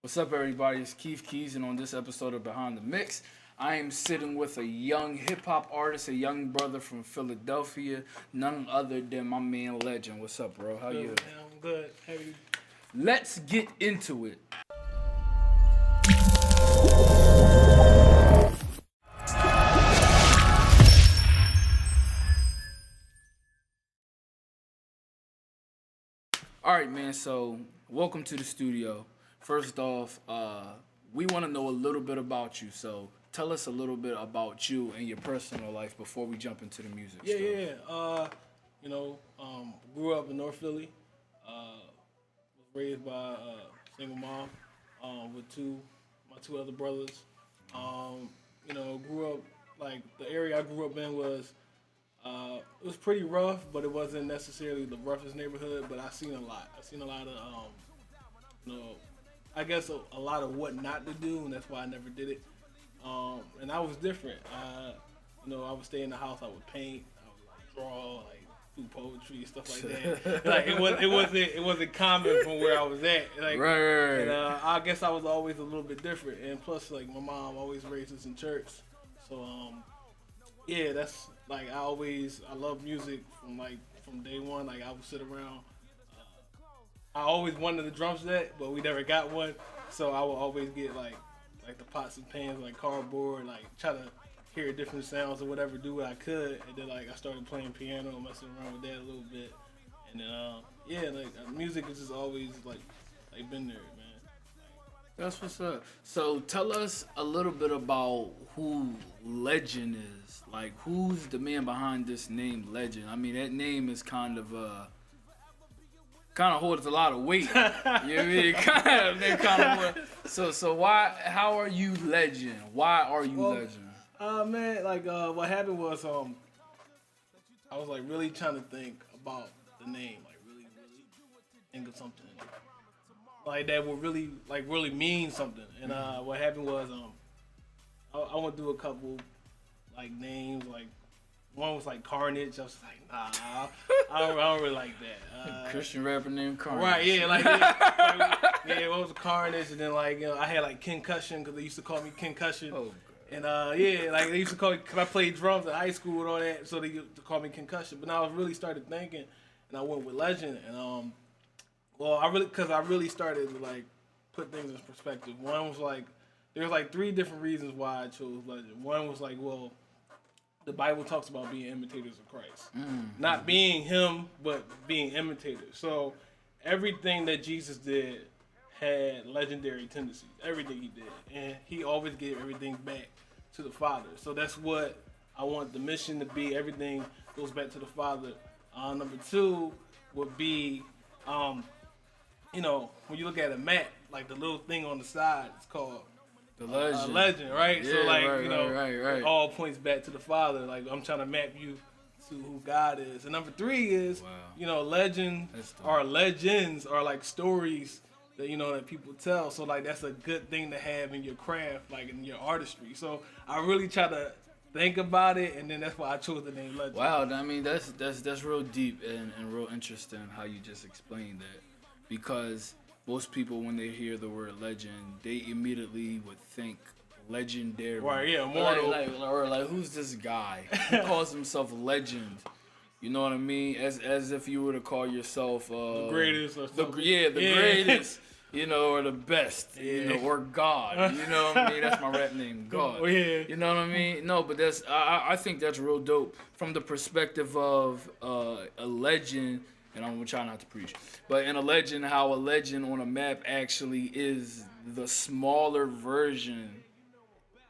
What's up, everybody? It's Keith Keys, and on this episode of Behind the Mix, I am sitting with a young hip hop artist, a young brother from Philadelphia, none other than my man Legend. What's up, bro? How Good, you? man. I'm good. How you? Let's get into it. All right, man. So, welcome to the studio. First off, we want to know a little bit about you. So, tell us a little bit about you and your personal life before we jump into the music Yeah, stuff. yeah. Grew up in North Philly. Was raised by a single mom with my two other brothers. Grew up like the area I grew up in was it was pretty rough, but it wasn't necessarily the roughest neighborhood. But I seen a lot. I seen a lot of you know, I guess a lot of what not to do, and that's why I never did it. And I was different. I would stay in the house. I would paint. I would like draw, like do poetry, stuff like that. Like it wasn't common from where I was at. Like, Right. And I guess I was always a little bit different. And plus, like my mom always raised us in church, so yeah, that's like I love music from day one. Like I would sit around. I always wanted a drum set, but we never got one. So I would always get like the pots and pans, like cardboard, like try to hear different sounds or whatever, do what I could. And then like I started playing piano, messing around with that a little bit. And then music is just always like been there, man. That's what's up. So tell us a little bit about who Legend is. Like, who's the man behind this name, Legend? I mean, that name is kind of holds a lot of weight. You know what I mean? So why? How are you Legend? Why are you Legend? What happened was I was like really trying to think about the name, like really think of something like that would really mean something. And what happened was I went through a couple like names, like one was like Carnage. I was like, nah, I don't really like that. Christian rapper named Carnage. Right, yeah, what was Carnage, and then I had like Concussion because they used to call me Concussion. Oh, and they used to call me because I played drums in high school and all that, so they used to call me Concussion. But now I really started thinking, and I went with Legend, and I really started to like put things in perspective. One was like there was like three different reasons why I chose Legend. One was like, well, the Bible talks about being imitators of Christ. Not being him, but being imitators. So everything that Jesus did had legendary tendencies. Everything he did. And he always gave everything back to the Father. So that's what I want the mission to be. Everything goes back to the Father. Number two would be, when you look at a map, like the little thing on the side, it's called The Legend. Legend, right? Yeah, So right. it all points back to the Father. Like I'm trying to map you to who God is. And number three is, legends are like stories that that people tell. So like that's a good thing to have in your craft, like in your artistry. So I really try to think about it, and then that's why I chose the name Legend. Wow, I mean that's real deep and real interesting how you just explained that, because most people when they hear the word legend, they immediately would think legendary. Right, yeah, immortal. Like who's this guy who calls himself legend? You know what I mean? As if you were to call yourself the greatest or something. the greatest. Or the best, or God. You know what I mean? That's my rap name, God. Oh, yeah. You know what I mean? No, but I think that's real dope from the perspective of a legend. And I'm gonna try not to preach, but in a legend, how a legend on a map actually is the smaller version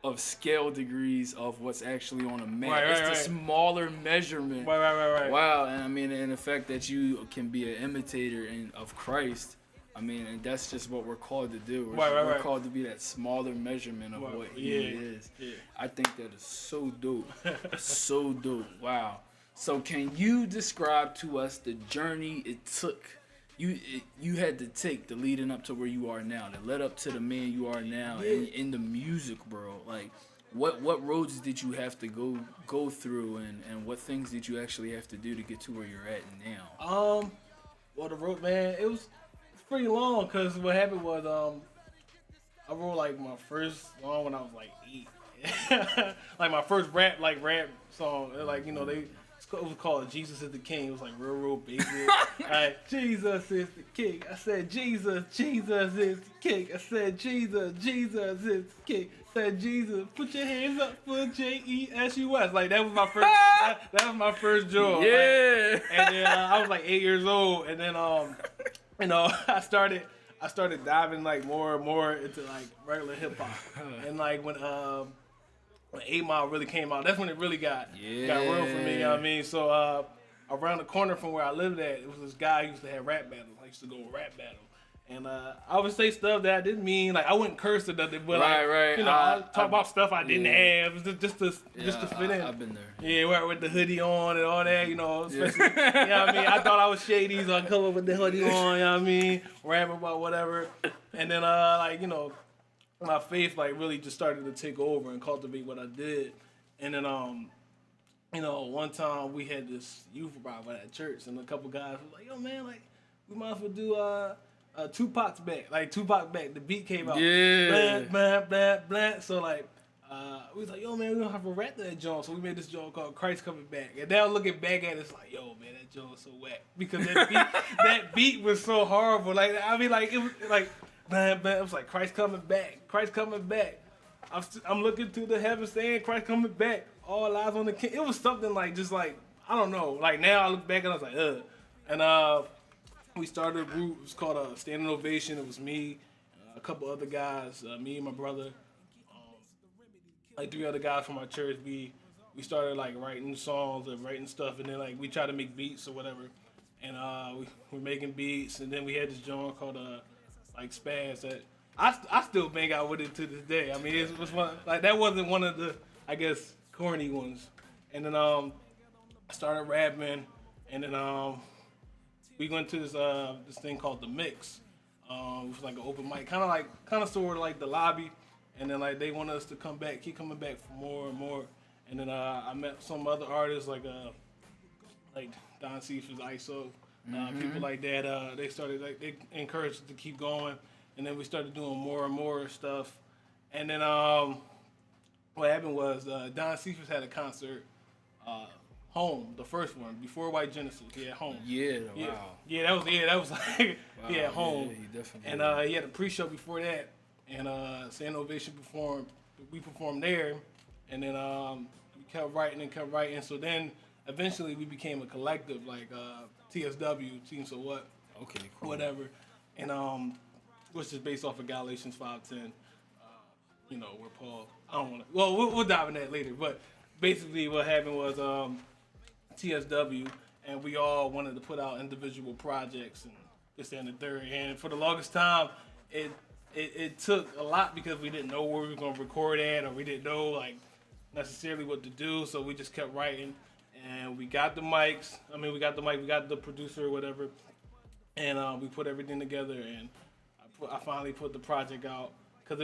of scale degrees of what's actually on a map. Right. The smaller measurement. Right. Wow, and I mean, and the fact that you can be an imitator of Christ, I mean, and that's just what we're called to do. We're called to be that smaller measurement of what he is. Yeah. I think that is so dope. So dope. Wow. So can you describe to us the journey it took you had to take the leading up to where you are now, that led up to the man you are now in the music world? Like what roads did you have to go through, and what things did you actually have to do to get to where you're at now? Well, the road, man, it's pretty long, because what happened was I wrote like my first song when I was like 8. Like my first rap song. Like, you know, it was called Jesus is the King. It was like real basic. Like, Jesus is the King. I said Jesus is the King. I said Jesus is the King. I said Jesus, put your hands up for Jesus. Like that was my first. that was my first joke. Yeah. Like, and then I was like 8 years old, and then you know, I started diving like more and more into like regular hip hop, and like when 8 Mile really came out, that's when it really got real for me. You know what I mean? So around the corner from where I lived at, it was this guy who used to have rap battles. I used to go rap battle. And I would say stuff that I didn't mean, like I wouldn't curse or nothing, but like, you know, I talk about stuff I didn't have, just to fit in. I've been there. Yeah, with the hoodie on and all that, you know, especially, you know what I mean? I thought I was shady, so I come up with the hoodie on, you know what I mean? Rapping about whatever. And then, like, you know, my faith, like, really just started to take over and cultivate what I did. And then, you know, one time we had this youth revival at church, and a couple guys were like, yo, man, like, we might as well do, Tupac's back. Like, Tupac back. The beat came out. Yeah. Blah, blah, blah, blah. So, like, we was like, yo, man, we don't have a rap to that joint. So we made this joint called Christ Coming Back. And now looking back at it, it's like, yo, man, that joint was so whack. Because that beat was so horrible. Like, I mean, like, it was like, blah, blah. It was like, Christ coming back. Christ coming back. I'm looking to the heavens saying, Christ coming back. All eyes on the King. It was something like, just like, I don't know. Like, now I look back and I was like, ugh. And, we started a group. It was called Standing Ovation. It was me, a couple other guys, me and my brother, like 3 other guys from our church. We started like writing songs and writing stuff, and then like we tried to make beats or whatever. And we were making beats, and then we had this joint called like Spaz that I still bang out with it to this day. I mean, it was one like that wasn't one of the, I guess, corny ones. And then I started rapping, and then we went to this thing called The Mix. It was like an open mic, kind of sort of like the lobby. And then like they wanted us to keep coming back for more and more. And then I met some other artists like Don Cephas, ISO, people like that. They started they encouraged us to keep going. And then we started doing more and more stuff. And then what happened was Don Cephas had a concert. Home, the first one, before White Genesis. Yeah, Home. Yeah, wow. Yeah, that was like, wow, yeah, Home. Yeah, he definitely and he had a pre-show before that, and Standing Ovation performed. We performed there, and then we kept writing. So then eventually we became a collective, like TSW, Team So What. Okay, cool. Whatever, and which is based off of Galatians 5:10. You know, where Paul. I don't want to. Well, we'll dive in that later, but basically what happened was TSW, and we all wanted to put out individual projects and this and the third. And for the longest time, it took a lot because we didn't know where we were going to record at, or we didn't know like necessarily what to do. So we just kept writing, and we got the mics. I mean, we got the producer or whatever, and we put everything together. And I finally put the project out because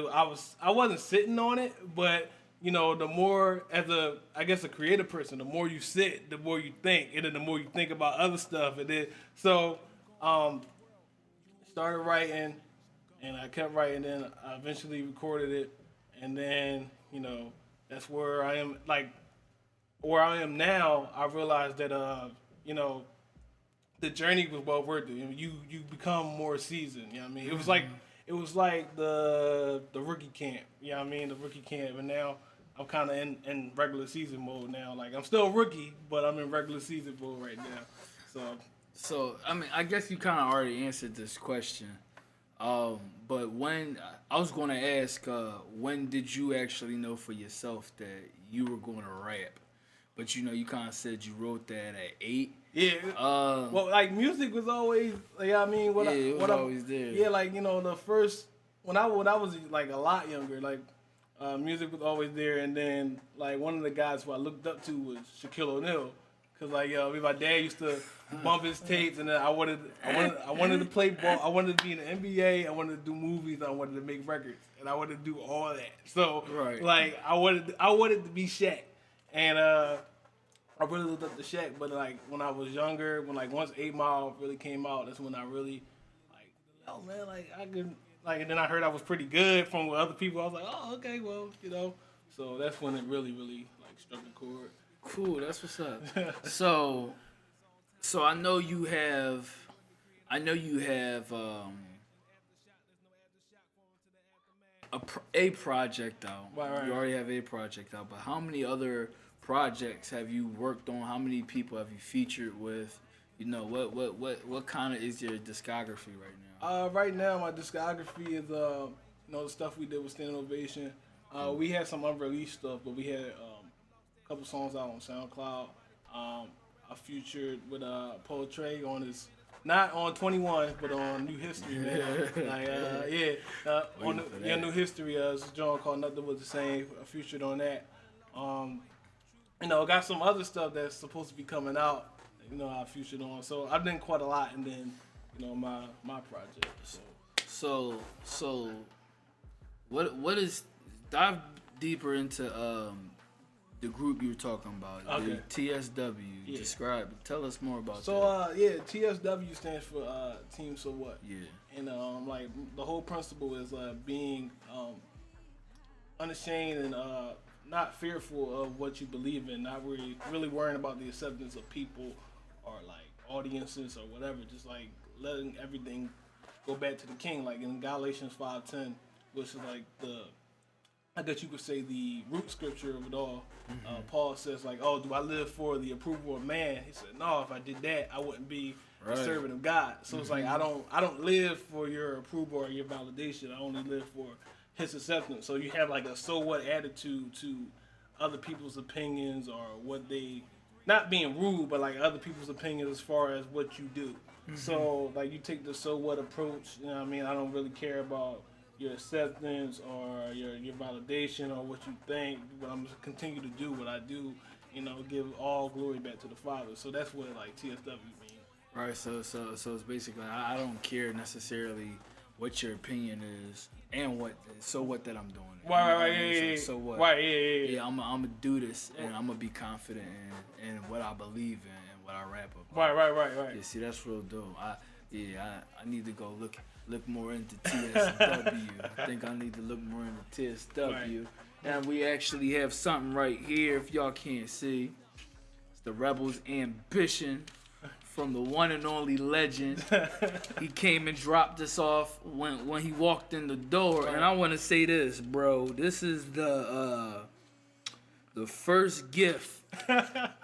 I wasn't sitting on it, but you know, the more as a creative person, the more you sit, the more you think, and then the more you think about other stuff, and then so started writing, and I kept writing. Then I eventually recorded it, and then you know that's where I am. Like where I am now, I realized that you know the journey was well worth it. You become more seasoned. You know what I mean? It was like the rookie camp. You know what I mean? The rookie camp, and now I'm kind of in regular season mode now. Like, I'm still a rookie, but I'm in regular season mode right now. So I mean, I guess you kind of already answered this question. But when I was going to ask, when did you actually know for yourself that you were going to rap? But you know, you kind of said you wrote that at 8. Yeah. Well, like music was always, like, I mean, it was always there. Yeah, like, you know, the first when I was like a lot younger, like music was always there, and then like one of the guys who I looked up to was Shaquille O'Neal, cause like I mean, my dad used to bump his tapes, and then I wanted to play ball, I wanted to be in the NBA, I wanted to do movies, I wanted to make records, and I wanted to do all that. So like I wanted to be Shaq, and I really looked up to Shaq, but like when I was younger, when like once 8 Mile really came out, that's when I really like, oh man, like like, and then I heard I was pretty good from other people. I was like, oh, okay, well, you know. So that's when it really, really like struck a chord. Cool, that's what's up. So I know you have a project out. Right. You already have a project out, but how many other projects have you worked on? How many people have you featured with? You know, what kind of is your discography right now? Right now my discography is you know, the stuff we did with Standing Ovation. We had some unreleased stuff, but we had a couple songs out on SoundCloud. I featured with Poetry on his, not on 21, but on New History, man. On New History, it's a joint called Nothing Was the Same. I featured on that. You know, got some other stuff that's supposed to be coming out. You know, I featured on. So I've done quite a lot, and then, you know, my project. So what is, dive deeper into the group you were talking about, okay. The TSW. Yeah. Describe, tell us more about that. So TSW stands for Team So What. Yeah. And like the whole principle is being unashamed and not fearful of what you believe in, not really worrying about the acceptance of people or like audiences or whatever, just like letting everything go back to the King, like in Galatians 5:10, which is like I guess you could say the root scripture of it all. Paul says like, oh, do I live for the approval of man? He said, no, if I did that, I wouldn't be a servant of God. So it's like, I don't live for your approval or your validation. I only live for his acceptance. So you have like a so what attitude to other people's opinions or what they, not being rude, but like other people's opinions as far as what you do. So like you take the so what approach, you know what I mean? I don't really care about your acceptance or your validation or what you think, but I'm just continue to do what I do, you know, give all glory back to the Father. So that's what like TSW means. Right. So it's basically I don't care necessarily what your opinion is and what that I'm doing. Right. So what? Right. Yeah. Yeah. I'm gonna do this and I'm gonna be confident in what I believe in and what I rap about. Right. Yeah. See, that's real dope. I need to go look more into TSW. I think I need to look more into TSW. Right. And we actually have something right here, if y'all can't see. It's the Rebels Ambition from the one and only legend. He came and dropped this off when he walked in the door. Right. And I want to say this, bro. This is the first gift.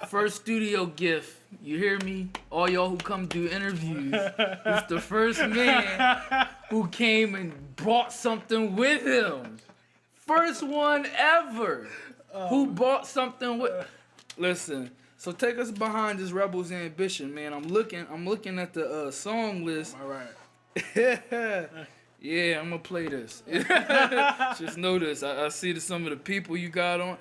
First studio gift. You hear me? All y'all who come do interviews. It's the first man who came and brought something with him. First one ever who brought something with. Listen, so take us behind this Rebels Ambition, man. I'm looking at the song list. All right. Yeah, I'm gonna play this. Just notice, I see some of the people you got on.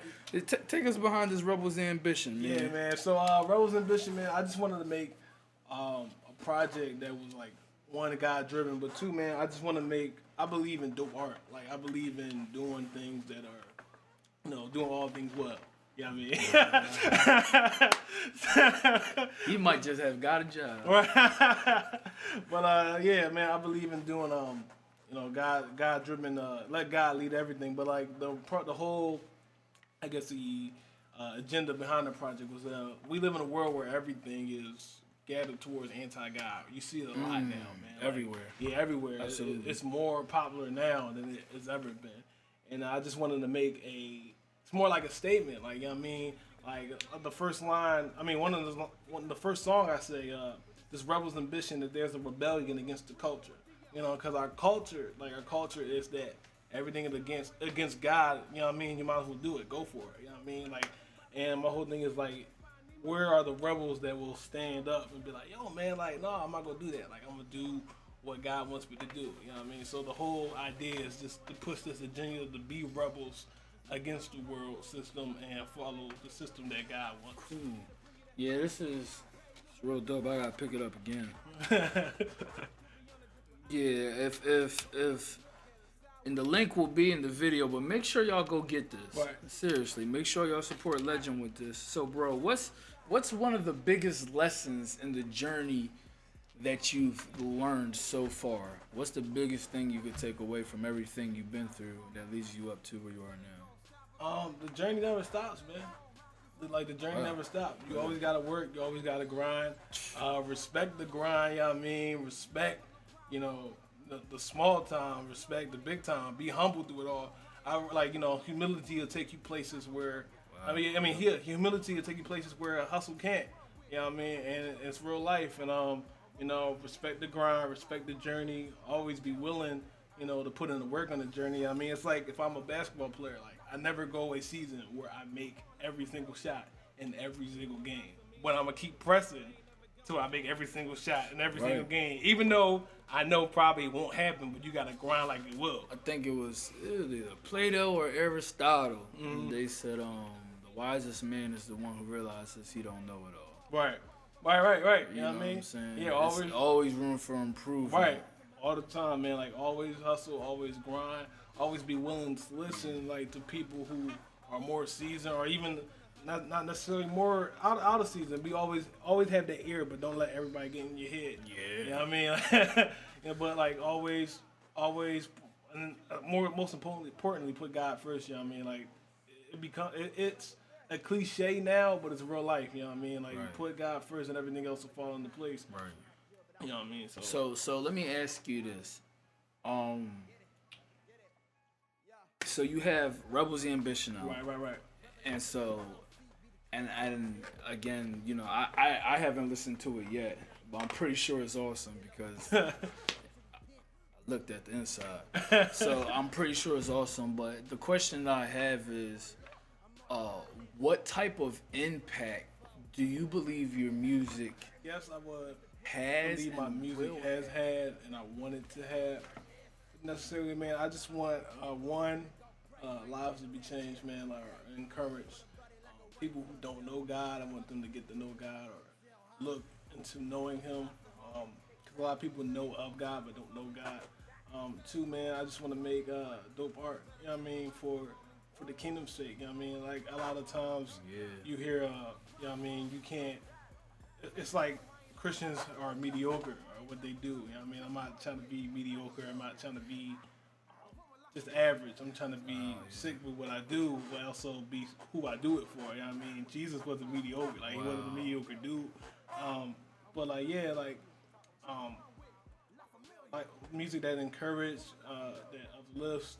Take us behind this Rebels Ambition, man. Yeah, man. So Rebels Ambition, man. I just wanted to make a project that was like, one, God driven, but two, man, I just want to make. I believe in dope art. Like I believe in doing things that are, you know, doing all things well. You know what I mean? He might just have got a job. But yeah, man, I believe in doing you know, God driven. Let God lead everything. But like the whole, I guess the agenda behind the project was we live in a world where everything is gathered towards anti-God. You see it a lot now, man. Everywhere. Like, yeah, everywhere. Absolutely. It's more popular now than it's ever been. And I just wanted to make it's more like a statement. Like, you know what I mean? Like the first line, I mean, the first song I say, this Rebel's Ambition, that there's a rebellion against the culture. You know, because our culture is that everything is against God. You know what I mean? You might as well do it. Go for it. You know what I mean? Like, and my whole thing is like, where are the rebels that will stand up and be like, yo, man, like, no, I'm not gonna do that. Like, I'm gonna do what God wants me to do. You know what I mean? So the whole idea is just to push this agenda to be rebels against the world system and follow the system that God wants. Cool. Yeah, it's real dope. I gotta pick it up again. Yeah, if and the link will be in the video, but make sure y'all go get this. Right. Seriously, make sure y'all support Legend with this. So, bro, what's one of the biggest lessons in the journey that you've learned so far? What's the biggest thing you could take away from everything you've been through that leads you up to where you are now? The journey never stops, man. Like, the journey never stops. You always gotta work. You always gotta grind. Respect the grind. You know what I mean? Respect, the small time. Respect the big time. Be humble through it all. Humility will take you places where. Wow. Humility will take you places where a hustle can't. You know what I mean? And it's real life. And respect the grind. Respect the journey. Always be willing, to put in the work on the journey. I mean, it's like if I'm a basketball player, like, I never go a season where I make every single shot in every single game. But I'm going to keep pressing till I make every single shot in every single game. Even though I know probably it won't happen, but you got to grind like it will. I think it was either Plato or Aristotle. Mm-hmm. They said the wisest man is the one who realizes he don't know it all. Right. You know what I mean? I'm saying? Yeah, always room for improvement. Right. All the time, man. Like, always hustle, always grind. Always be willing to listen, like, to people who are more seasoned, or even not necessarily more out of season. Be always have that ear, but don't let everybody get in your head. Yeah. You know what I mean? But like always, and most importantly, put God first. You know what I mean? Like, it's a cliche now, but it's real life. You know what I mean? Like, you put God first, and everything else will fall into place. Right. You know what I mean? So let me ask you this. So you have Rebels Ambition out. Right. And so, and again, I haven't listened to it yet, but I'm pretty sure it's awesome because I looked at the inside. So I'm pretty sure it's awesome. But the question that I have is, what type of impact do you believe your music? Yes, I would. Has believe my music has had, and I want it to have. Necessarily, man. I just want lives to be changed, man. Or encourage people who don't know God. I want them to get to know God or look into knowing Him. Because a lot of people know of God but don't know God. Two, man. I just want to make dope art. You know what I mean? For the kingdom's sake. You know what I mean? Like, a lot of times you hear, you know what I mean? You can't. It's like Christians are mediocre. What they do, you know what I mean? I'm not trying to be mediocre. I'm not trying to be just average. I'm trying to be sick with what I do, but also be who I do it for. You know what I mean? Jesus wasn't mediocre. Like, he wasn't a mediocre dude. But like, like music that encourage, that uplifts,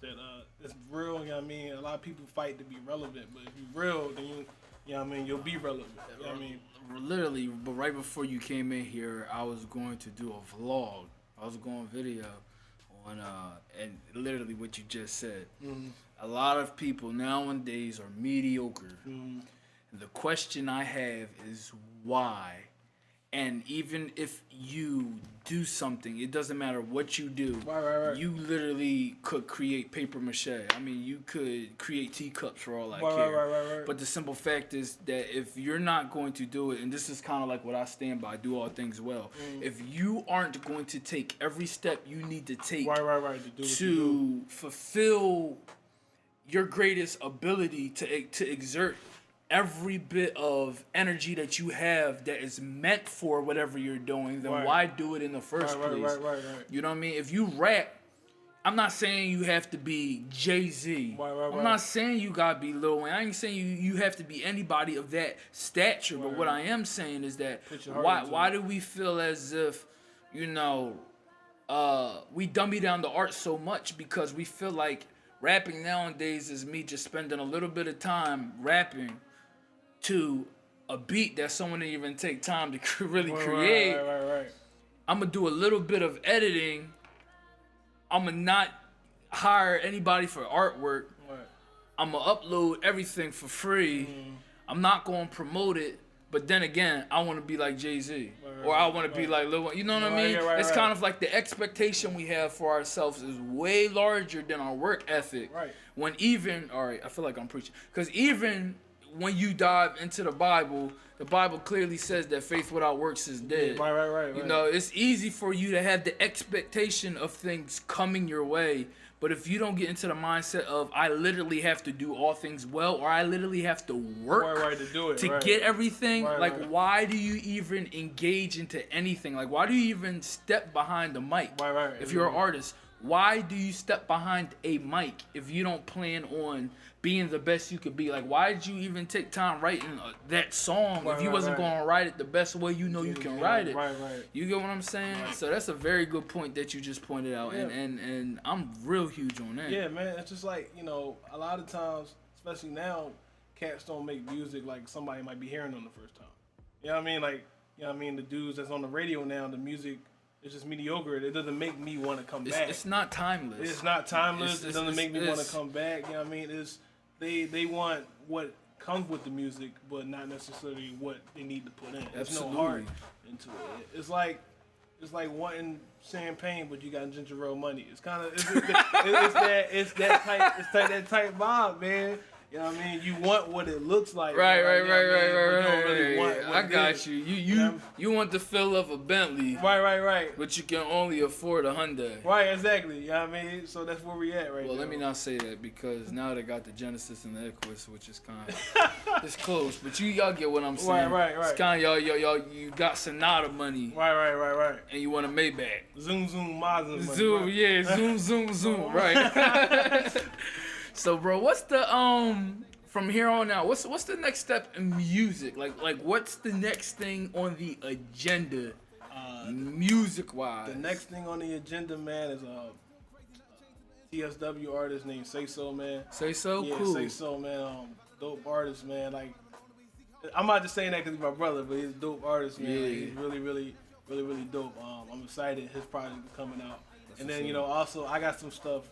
that's real. You know what I mean? A lot of people fight to be relevant, but if you're real, then you know what I mean? You'll be relevant. You know what I mean? Literally, but right before you came in here, I was going to do a vlog. I was going video on, and literally what you just said. Mm-hmm. A lot of people nowadays are mediocre. Mm-hmm. And the question I have is why? And even if you do something, it doesn't matter what you do. Right. You literally could create paper mache. I mean, you could create teacups for all I care. Right. But the simple fact is that if you're not going to do it, and this is kind of like what I stand by, do all things well. If you aren't going to take every step you need to take to fulfill your greatest ability to exert every bit of energy that you have that is meant for whatever you're doing, then why do it in the first place? Right. You know what I mean? If you rap, I'm not saying you have to be Jay-Z. I'm not saying you gotta be Lil Wayne. I ain't saying you have to be anybody of that stature. But what I am saying is that why do we feel as if, we dummy down the art so much because we feel like rapping nowadays is me just spending a little bit of time rapping to a beat that someone didn't even take time to really create. Right. I'm going to do a little bit of editing. I'm going to not hire anybody for artwork. Right. I'm going to upload everything for free. I'm not going to promote it. But then again, I want to be like Jay-Z. Or I want to be like Lil Wayne. You know what I mean? It's kind of like the expectation we have for ourselves is way larger than our work ethic. Right. When even, all right, I feel like I'm preaching. Because even when you dive into the Bible clearly says that faith without works is dead. Right. It's easy for you to have the expectation of things coming your way, But if you don't get into the mindset of I literally have to do all things well, or I literally have to work to do it, to get everything, why do you even engage into anything? Like, why do you even step behind the mic? If you're an artist, why do you step behind a mic if you don't plan on being the best you could be? Like, why did you even take time writing that song if you wasn't going to write it the best way you can write it? You get what I'm saying? So that's a very good point that you just pointed out, and I'm real huge on that. Yeah, man. It's just like, a lot of times, especially now, cats don't make music like somebody might be hearing them the first time. You know what I mean? Like, the dudes that's on the radio now, the music, it's just mediocre. It doesn't make me want to come back. It's not timeless. It doesn't make me want to come back. You know what I mean? They want what comes with the music, but not necessarily what they need to put in. There's no heart into it. It's like wanting champagne, but you got ginger ale money. It's kind of it's that type vibe, man. You know what I mean? You want what it looks like. Right. I got you. You want the feel of a Bentley. Right. But you can only afford a Hyundai. Right, exactly. You know what I mean? So that's where we at right now. Well, let me not say that, because now they got the Genesis and the Equus, which is kind of it's close. But y'all get what I'm saying. Right. It's kind of y'all you got Sonata money. Right. And you want a Maybach. Zoom, Mazda. Zoom, yeah, zoom. Right. So, bro, what's the from here on out? What's the next step in music? Like what's the next thing on the agenda, music wise? The next thing on the agenda, man, is a TSW artist named Say So, man. Say So, yeah, cool. Say So, man. Dope artist, man. Like, I'm not just saying that because he's my brother, but he's a dope artist, man. Yeah. Like, he's really dope. I'm excited his project is coming out. And then also I got some stuff.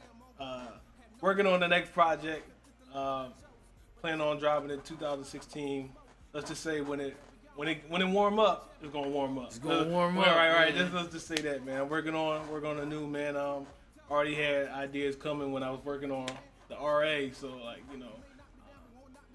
Working on the next project, planning on dropping it 2016. Let's just say when it warm up, it's gonna warm up. It's gonna warm up. Right. Let's just say that, man. Working on a new, man. Already had ideas coming when I was working on the RA. So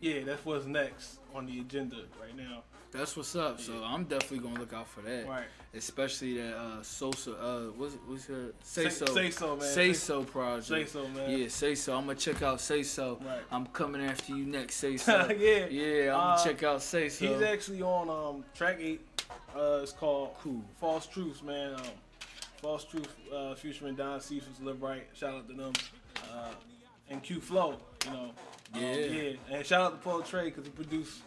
that's what's next on the agenda right now. That's what's up. So I'm definitely gonna look out for that. Right. Especially that Sosa. What's her? Say So, man. Say So project. Say So, man. Yeah, Say So. I'm gonna check out Say So. Right. I'm coming after you next. Say So. Yeah. I'm gonna check out Say So. He's actually on track 8. It's called False Truths, man. False Truth featuring Don Cephas, Live Right. Shout out to them. And Q Flow, Yeah. And shout out to Paul Trey because he produced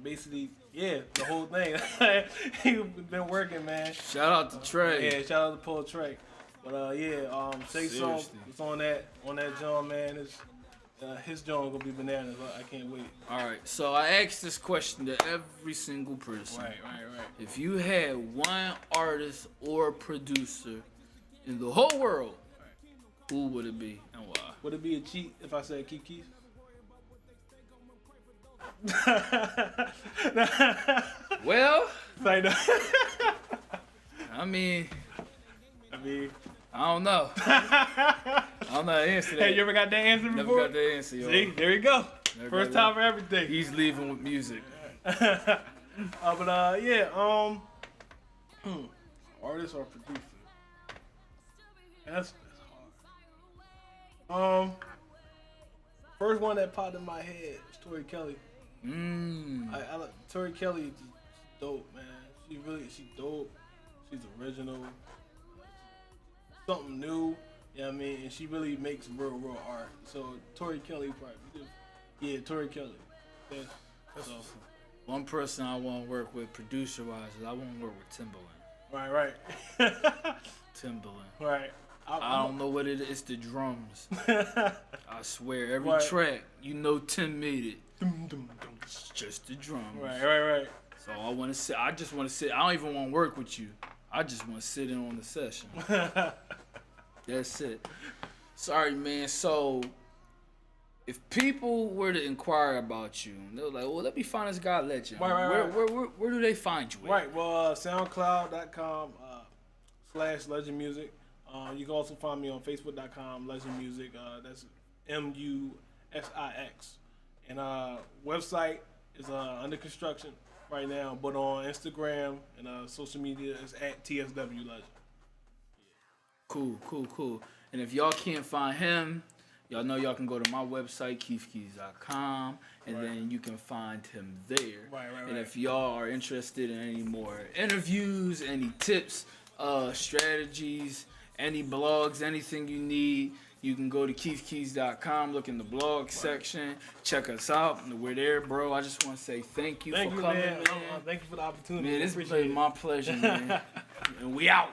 basically the whole thing. He's been working, man. Shout out to Trey. Yeah, shout out to Paul Trey. But Say So, it's on that John, man. It's his John gonna be bananas. I can't wait. All right, so I asked this question to every single person. Right. If you had one artist or producer in the whole world, who would it be and why? Would it be a cheat if I said Keith Keith? Well, I mean, I don't know. I don't know the answer to that. Hey, you ever got that answer before? Never got that answer, yo. See, there you go. First time for everything. He's leaving with music. Artist or producer? That's hard. First one that popped in my head is Tori Kelly. I like Tori Kelly is dope, man. She's dope. She's original. Something new. You know what I mean? And she really makes real art. So Tori Kelly probably. Yeah, Tori Kelly. Yeah. So. One person I want to work with producer-wise is I want to work with Timbaland. Right. Timbaland. Right. I don't know what it is. It's the drums. I swear, every track, Tim made it. It's just the drums. Right. So I just want to sit. I don't even want to work with you. I just want to sit in on the session. That's it. Sorry, man. So, if people were to inquire about you, they're like, well, let me find this guy Legend. Right. Where do they find you at? Right. Well, SoundCloud.com /Legend Music. You can also find me on Facebook.com Legend Music. That's MUSIX. And website is under construction right now, but on Instagram and social media is @TSW Legend. Cool. And if y'all can't find him, y'all know y'all can go to my website, keithkeys.com, and then you can find him there. Right. And if y'all are interested in any more interviews, any tips, strategies, any blogs, anything you need, you can go to keithkeys.com, look in the blog section, check us out. We're there, bro. I just want to say thank you for coming, man. Thank you for the opportunity. Man, this has been my pleasure, man. And we out.